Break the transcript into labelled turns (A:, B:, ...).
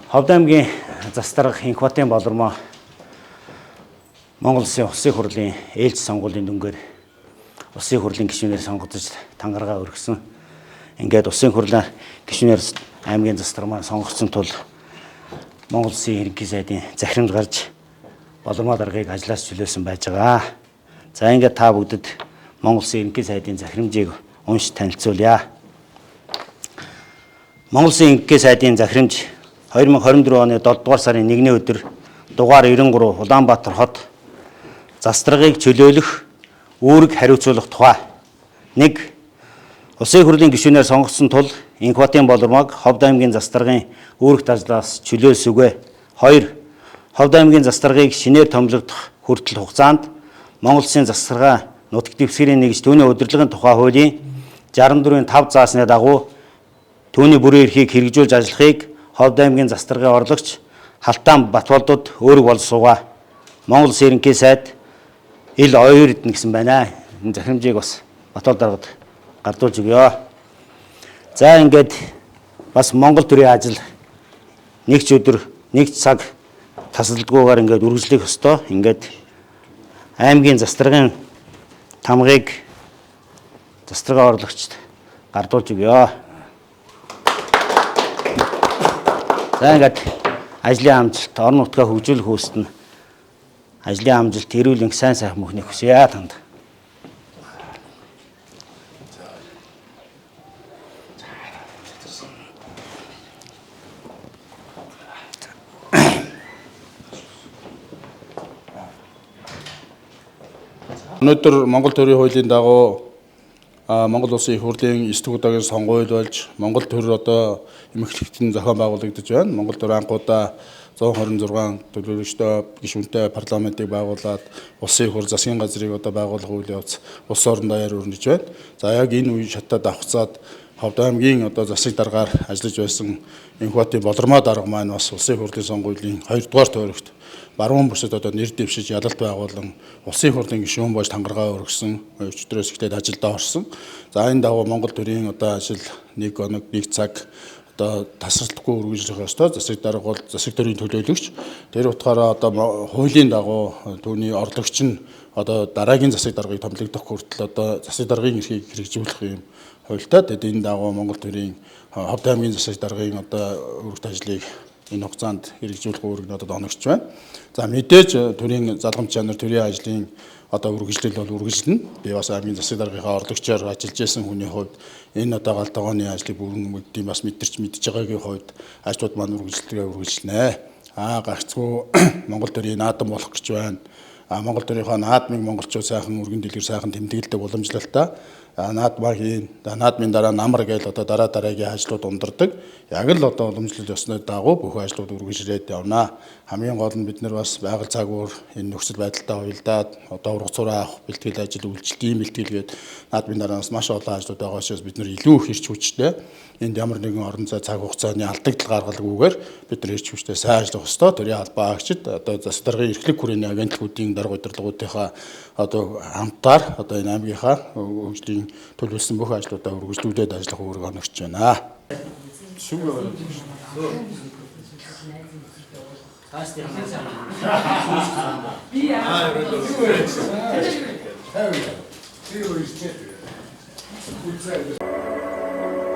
A: Ховд аймгийн Застарга Инх хотын болормоо Монгол Улсын Улсын хурлын ээлж сонгуулийн дүнгээр Улсын хурлын гишүүнээр сонгогдож тангараа өргөсөн. Ингээд Улсын хурлын гишүүнээр аймгийн Застарга маань сонгогдсон тул Монгол Улсын ерөнхий сайдын захирамж гарч болормоо даргаыг ажлаас чөлөөсөн байж байгаа. За ингээд та бүгдэд Монгол Улсын ерөнхий сайдын захирамжийг уншиж танилцуулъя. Монгол Улсын ерөнхий сайдын захирамж 2024 оны 7 дугаар сарын 1-ний өдөр дугаар 93 Улаанбаатар хот Застаргыг чөлөөлөх үүрэг хариуцуулах тухай. 1. Улсын хурлын гишүүнээр сонгогдсон тул Инх хотын болормоог Ховд аймгийн Застаргын үүрэгт ажлаас чөлөөлсөөгөө. 2. Ховд аймгийн Застаргыг шинээр томилогдох хүртэл хугацаанд Монгол Улсын Застаргаа нутаг дэвсгэрийн нэгж түүний удирдлагын тухай хуулийн 64-ийн 5 заасны дагуу түүний бүрэн эрхийг хэрэгжүүлж ажиллахыг Ховд аймгийн Застаргын орлогч Халтаан Батболдод өөрөг болсуугаа. Монгол Улсын ерөнхий сайд ил оюун эрдэнэ гэсэн байна. Энэ захирамжийг бас Батболд даргад гардуулж өгье. За ингээд бас Монгол төрийн ажил нэг ч өдөр нэг цаг тасалдгүйгээр ингээд үргэлжлэх ёстой. Ингээд аймгийн Застаргын тамгыг Застаргаа орлогчд гардуулж өгье. За ингээд ажлын амжилт, орон нутгаа хөгжүүлэх үүсэлд нь ажлын амжилт, эрүүл энх, сайн сайхан мөхнийг хүсье танд.
B: Өнөөдөр Монгол төрийн хуулийн дагуу Монгол Улсын их хурлын 9 дахь удаагийн сонгуул болж Монгол төр одоо эмэгтэйчдийн зохион байгуулагдаж байна. Монгол төр анхудаа 126 төлөөлөгчтэй гишүүнтэй парламентыг байгуулад улсын их хурл засгийн газрыг одоо байгуулах үйл явц улс орон даяар өрнөж байна. За яг энэ үе шатад давхцаад Ховд аймгийн одоо засаг даргаар ажиллаж байсан Инх хотын болормоо дарга маань бас улсын их хурлын сонгуулийн 2 дугаар тойрогт баруун бүсэд одоо нэр дэвшиж ялалт байгуулан улсын их хурлын гишүүн болж тангараа өргөсөн, өчигдрөөс ихтэй ажилдаа орсон. За энэ дагуу Монгол төрийн одоо ажил 1 хоног 1 цаг одоо тасралтгүй үргэлжлэх ёстой. Засаг дарга бол засаг төрийн төлөөлөгч. Тэр утгаараа одоо хуулийн дагуу түүний орлогч нь одоо дараагийн засаг даргыг томилогдох хүртэл одоо засаг даргын эрхийг хэрэгжүүлэх юм хуультай. Тэгэд энэ дагуу Монгол төрийн Ховд аймгийн засаг даргын одоо өргөт ажлыг энэ хугацаанд хэрэгжүүлэх үүрэг нь одоо оногч байна. За мэдээж төрийн залгамж чанар төрийн ажлын одоо үргэлжлэл бол үргэлжлэнэ. Би бас аймгийн засаг даргынхаа орлогчоор ажиллаж байсан хүний хувьд энэ одоо гал тогооны ажлыг бүрэн мэдээ бас мэдэрч байгаагийн хувьд ажлууд маань үргэлжлэнэ. Гагцгүй Монгол төрийн наадам болох гэж байна. Монгол төрийнхөө наадмыг монголчууд сайхан өргөн дэлгэр сайхан тэмдэглэдэг уламжлалтай наадмаа хийн. Наадмын дараа намар гээл одоо дараагийн ажлууд ундардаг. Яг л одоо уламжлал ёсны дагуу бүх ажлууд үргэлжлээд явна. Хамгийн гол нь бид нар бас байгаль цагуур энэ нөхцөл байдалтай уялдаад одоо ургацураа авах бэлтгэл ажил үйлчлэлийн бэлтгэлгээд наадмын дараанаас маш олон ажлууд байгаа учраас бид нар илүү их хэрч хүчтэй энд ямар нэгэн орон зай цаг хугацааны алдагдал гаргалгүйгээр бид нар хэрч хүчтэй сайн ажиллах ёстой. Төрийн албан агчид одоо засаг даргын эрхлэг хүрээний агентлагуудын дарга удирдлагуудынхаа одоо хамтаар одоо энэ аймгийнхаа хөгжлийн төлөвлөсөн бүх ажлуудаа үргэлжлүүлээд ажиллах үүрэг оногч байна.
C: Yeah.